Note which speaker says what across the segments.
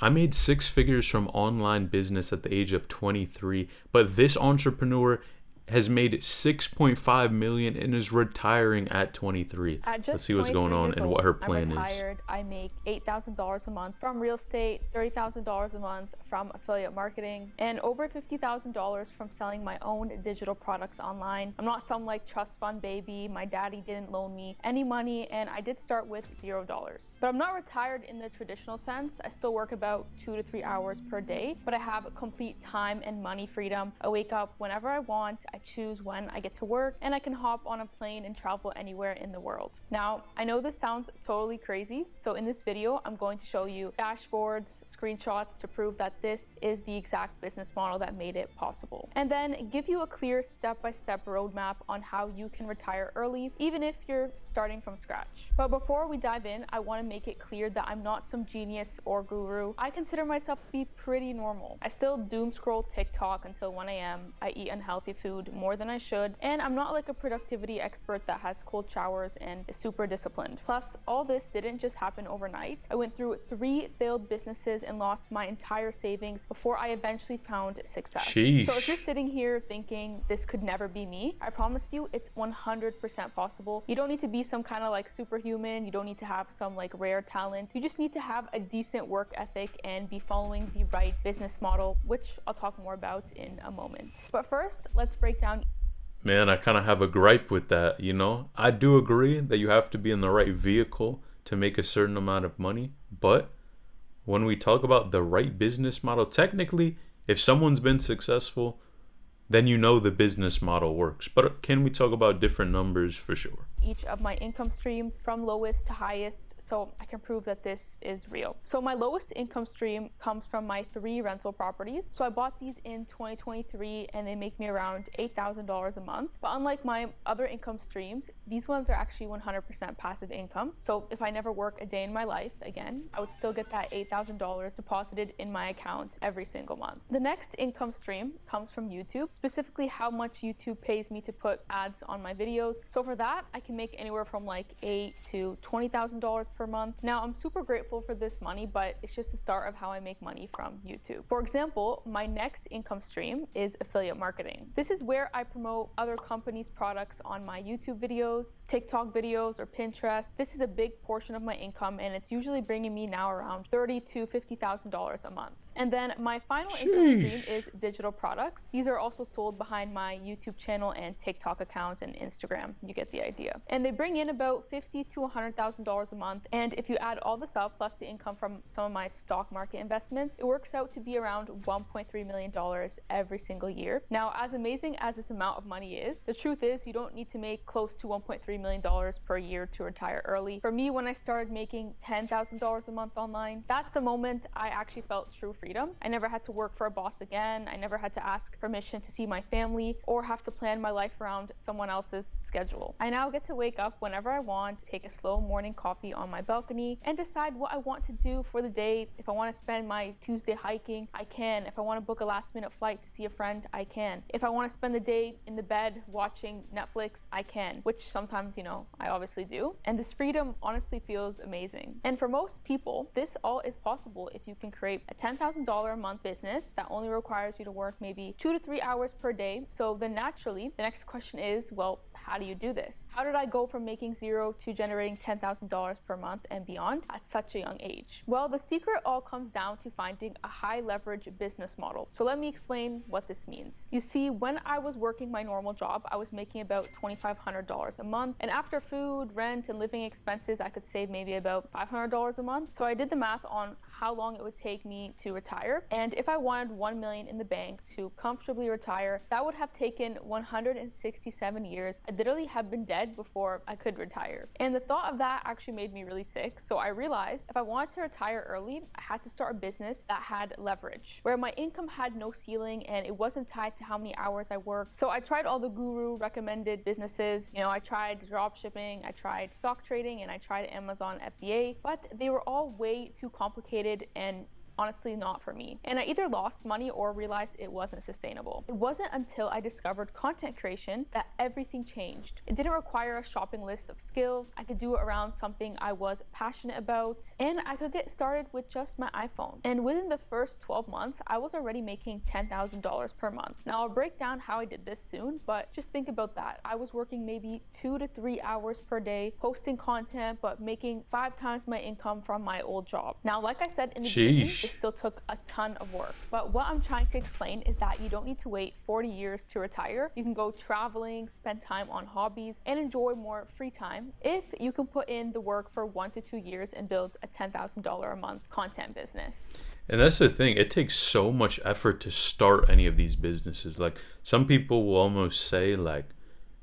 Speaker 1: I made six figures from online business at the age of 23, but this entrepreneur has made 6.5 million and is retiring at 23.
Speaker 2: At
Speaker 1: Let's
Speaker 2: just
Speaker 1: see what's going
Speaker 2: 23
Speaker 1: on
Speaker 2: years
Speaker 1: and what her
Speaker 2: old, I'm
Speaker 1: plan is.
Speaker 2: retired. I make $8,000 a month from real estate, $30,000 a month from affiliate marketing, and over $50,000 from selling my own digital products online. I'm not some like trust fund baby. My daddy didn't loan me any money, and I did start with $0. But I'm not retired in the traditional sense. I still work about 2 to 3 hours per day, but I have complete time and money freedom. I wake up whenever I want. I choose when I get to work, and I can hop on a plane and travel anywhere in the world. Now, I know this sounds totally crazy, so in this video, I'm going to show you dashboards, screenshots to prove that this is the exact business model that made it possible. And then give you a clear step-by-step roadmap on how you can retire early, even if you're starting from scratch. But before we dive in, I want to make it clear that I'm not some genius or guru. I consider myself to be pretty normal. I still doom scroll TikTok until 1 a.m. I eat unhealthy food more than I should, and I'm not like a productivity expert that has cold showers and is super disciplined. Plus, all this didn't just happen overnight. I went through 3 failed businesses and lost my entire savings before I eventually found success.
Speaker 1: Sheesh.
Speaker 2: So if you're sitting here thinking this could never be me, I promise you it's 100% possible. You don't need to be some kind of like superhuman. You don't need to have some like rare talent. You just need to have a decent work ethic and be following the right business model, which I'll talk more about in a moment. But first, let's break down.
Speaker 1: Man, I kind of have a gripe with that, you know? I do agree that you have to be in the right vehicle to make a certain amount of money, but when we talk about the right business model, technically, if someone's been successful, then you know the business model works. But can we talk about different numbers for sure?
Speaker 2: Each of my income streams from lowest to highest, so I can prove that this is real. So my lowest income stream comes from my 3 rental properties. So I bought these in 2023 and they make me around $8,000 a month. But unlike my other income streams, these ones are actually 100% passive income. So if I never work a day in my life again, I would still get that $8,000 deposited in my account every single month. The next income stream comes from YouTube, specifically how much YouTube pays me to put ads on my videos. So for that, I can make anywhere from like $8,000 to $20,000 per month. Now, I'm super grateful for this money, but it's just the start of how I make money from YouTube. For example, my next income stream is affiliate marketing. This is where I promote other companies' products on my YouTube videos, TikTok videos, or Pinterest. This is a big portion of my income, and it's usually bringing me now around $30,000 to $50,000 a month. And then my final income stream is digital products. These are also sold behind my YouTube channel and TikTok account and Instagram. You get the idea. And they bring in about $50,000 to $100,000 a month. And if you add all this up, plus the income from some of my stock market investments, it works out to be around $1.3 million every single year. Now, as amazing as this amount of money is, the truth is you don't need to make close to $1.3 million per year to retire early. For me, when I started making $10,000 a month online, that's the moment I actually felt true freedom. I never had to work for a boss again. I never had to ask permission to see my family or have to plan my life around someone else's schedule. I now get to wake up whenever I want, take a slow morning coffee on my balcony, and decide what I want to do for the day. If I want to spend my Tuesday hiking, I can. If I want to book a last-minute flight to see a friend, I can. If I want to spend the day in the bed watching Netflix, I can, which sometimes, I obviously do. And this freedom honestly feels amazing. And for most people, this all is possible if you can create a $10,000 a month business that only requires you to work maybe 2 to 3 hours per day. So then naturally, the next question is, well, how do you do this? How did I go from making 0 to generating $10,000 per month and beyond at such a young age? Well, the secret all comes down to finding a high leverage business model. So let me explain what this means. You see, when I was working my normal job, I was making about $2,500 a month. And after food, rent, and living expenses, I could save maybe about $500 a month. So I did the math on how long it would take me to retire. And if I wanted $1 million in the bank to comfortably retire, that would have taken 167 years. I'd literally have been dead before I could retire. And the thought of that actually made me really sick. So I realized if I wanted to retire early, I had to start a business that had leverage, where my income had no ceiling and it wasn't tied to how many hours I worked. So I tried all the guru recommended businesses. I tried drop shipping, I tried stock trading, and I tried Amazon FBA, but they were all way too complicated and honestly not for me. And I either lost money or realized it wasn't sustainable. It wasn't until I discovered content creation that everything changed. It didn't require a shopping list of skills. I could do it around something I was passionate about, and I could get started with just my iPhone. And within the first 12 months, I was already making $10,000 per month. Now I'll break down how I did this soon, but just think about that. I was working maybe 2 to 3 hours per day, posting content, but making 5 times my income from my old job. Now, like I said in the beginning, it still took a ton of work. But what I'm trying to explain is that you don't need to wait 40 years to retire. You can go traveling, spend time on hobbies, and enjoy more free time if you can put in the work for 1 to 2 years and build a $10,000 a month content business.
Speaker 1: And that's the thing. It takes so much effort to start any of these businesses. Like, some people will almost say, like,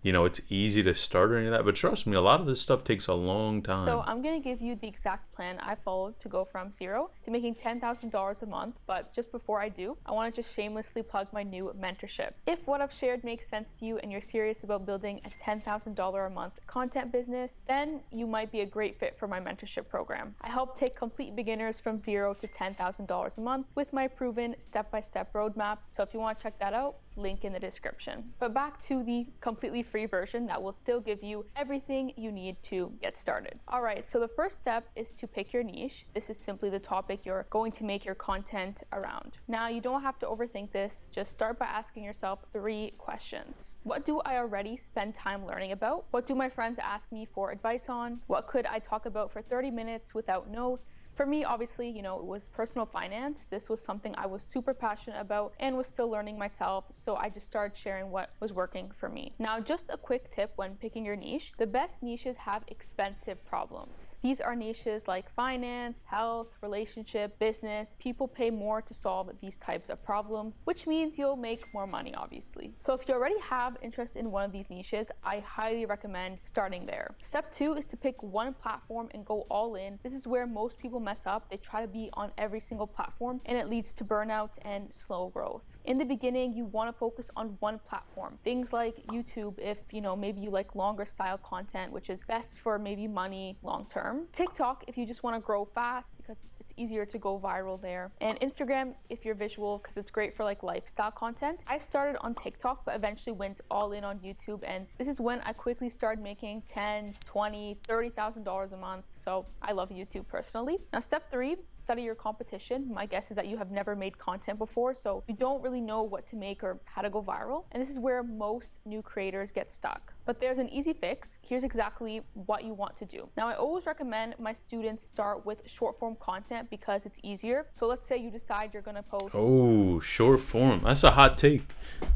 Speaker 1: you know, it's easy to start or any of that, but trust me, a lot of this stuff takes a long time.
Speaker 2: So I'm going to give you the exact plan I followed to go from zero to making $10,000 a month. But just before I do, I want to just shamelessly plug my new mentorship. If what I've shared makes sense to you and you're serious about building a $10,000 a month content business, then you might be a great fit for my mentorship program. I help take complete beginners from zero to $10,000 a month with my proven step-by-step roadmap. So if you want to check that out, link in the description. But back to the completely free version that will still give you everything you need to get started. All right, so the first step is to pick your niche. This is simply the topic you're going to make your content around. Now, you don't have to overthink this. Just start by asking yourself 3 questions. What do I already spend time learning about? What do my friends ask me for advice on? What could I talk about for 30 minutes without notes? For me, obviously, you know, it was personal finance. This was something I was super passionate about and was still learning myself. So I just started sharing what was working for me. Now, just a quick tip when picking your niche, the best niches have expensive problems. These are niches like finance, health, relationship, business. People pay more to solve these types of problems, which means you'll make more money, obviously. So if you already have interest in one of these niches, I highly recommend starting there. Step 2 is to pick one platform and go all in. This is where most people mess up. They try to be on every single platform and it leads to burnout and slow growth. In the beginning, you want to focus on one platform. Things like YouTube, if you know, maybe you like longer style content, which is best for maybe money long term. TikTok, if you just want to grow fast because it's easier to go viral there. And Instagram, if you're visual, because it's great for like lifestyle content. I started on TikTok, but eventually went all in on YouTube. And this is when I quickly started making $10,000, $20,000, $30,000 a month. So I love YouTube personally. Now, step 3, study your competition. My guess is that you have never made content before, so you don't really know what to make or how to go viral. And this is where most new creators get stuck. But there's an easy fix. Here's exactly what you want to do. Now, I always recommend my students start with short form content because it's easier. So let's say you decide you're gonna post.
Speaker 1: Oh, short form. That's a hot take.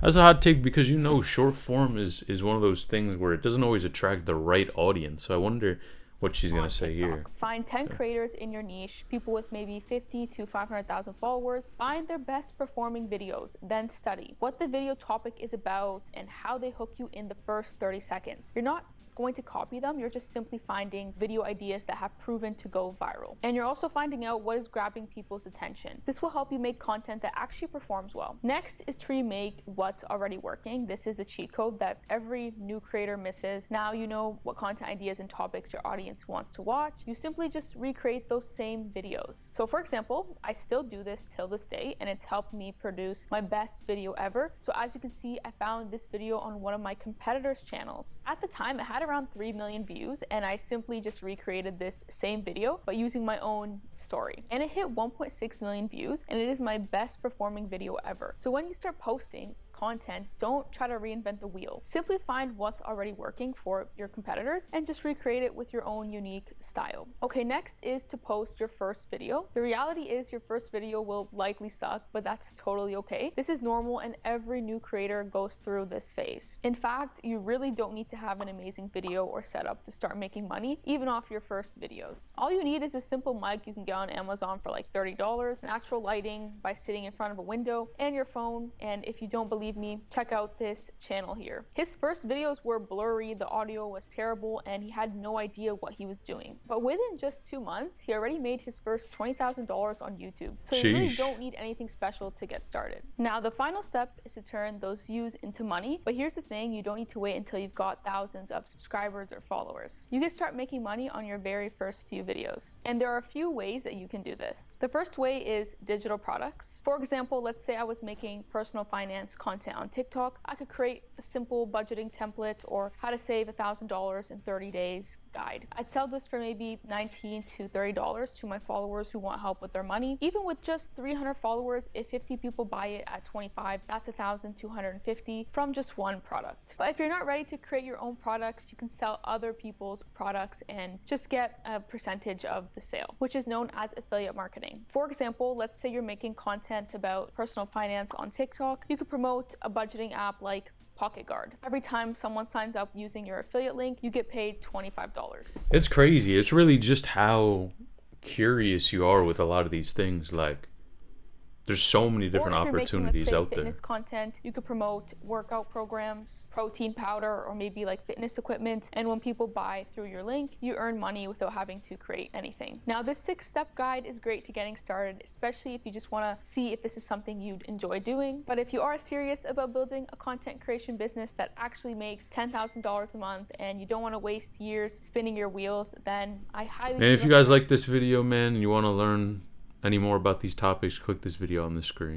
Speaker 1: That's a hot take because, you know, short form is one of those things where it doesn't always attract the right audience. So I wonder what she's going to say here.
Speaker 2: Find 10 creators in your niche, people with maybe 50 to 500,000 followers. Find their best performing videos, then study what the video topic is about and how they hook you in the first 30 seconds. You're not going to copy them, you're just simply finding video ideas that have proven to go viral. And you're also finding out what is grabbing people's attention. This will help you make content that actually performs well. Next is to remake what's already working. This is the cheat code that every new creator misses. Now you know what content ideas and topics your audience wants to watch. You simply just recreate those same videos. So for example, I still do this till this day, and it's helped me produce my best video ever. So as you can see, I found this video on one of my competitors' channels. At the time, it had around 3 million views, and I simply just recreated this same video but using my own story, and it hit 1.6 million views, and it is my best performing video ever. So when you start posting content, don't try to reinvent the wheel. Simply find what's already working for your competitors and just recreate it with your own unique style. Okay, next is to post your first video. The reality is your first video will likely suck, but that's totally okay. This is normal and every new creator goes through this phase. In fact, you really don't need to have an amazing video or setup to start making money, even off your first videos. All you need is a simple mic you can get on Amazon for like $30, natural lighting by sitting in front of a window, and your phone. And if you don't believe believe me, check out this channel here. His first videos were blurry, the audio was terrible, and he had no idea what he was doing. But within just 2 months, he already made his first $20,000 on YouTube. So you really don't need anything special to get started. Now, the final step is to turn those views into money. But here's the thing, you don't need to wait until you've got thousands of subscribers or followers. You can start making money on your very first few videos. And there are a few ways that you can do this. The first way is digital products. For example, let's say I was making personal finance content on TikTok. I could create a simple budgeting template or how to save $1,000 in 30 days guide. I'd sell this for maybe $19 to $30 to my followers who want help with their money. Even with just 300 followers, if 50 people buy it at 25, that's $1,250 from just one product. But if you're not ready to create your own products, you can sell other people's products and just get a percentage of the sale, which is known as affiliate marketing. For example, let's say you're making content about personal finance on TikTok. You could promote a budgeting app like Pocket Guard. Every time someone signs up using your affiliate link, you get paid $25.
Speaker 1: It's crazy. It's really just how curious you are with a lot of these things. Like, there's so many different opportunities out there.
Speaker 2: Fitness content, you could promote workout programs, protein powder, or maybe like fitness equipment. And when people buy through your link, you earn money without having to create anything. Now, this 6-step guide is great to getting started, especially if you just want to see if this is something you'd enjoy doing. But if you are serious about building a content creation business that actually makes $10,000 a month and you don't want to waste years spinning your wheels, then I highly recommend.
Speaker 1: And if you guys like this video, man, and you want to learn any more about these topics, click this video on the screen.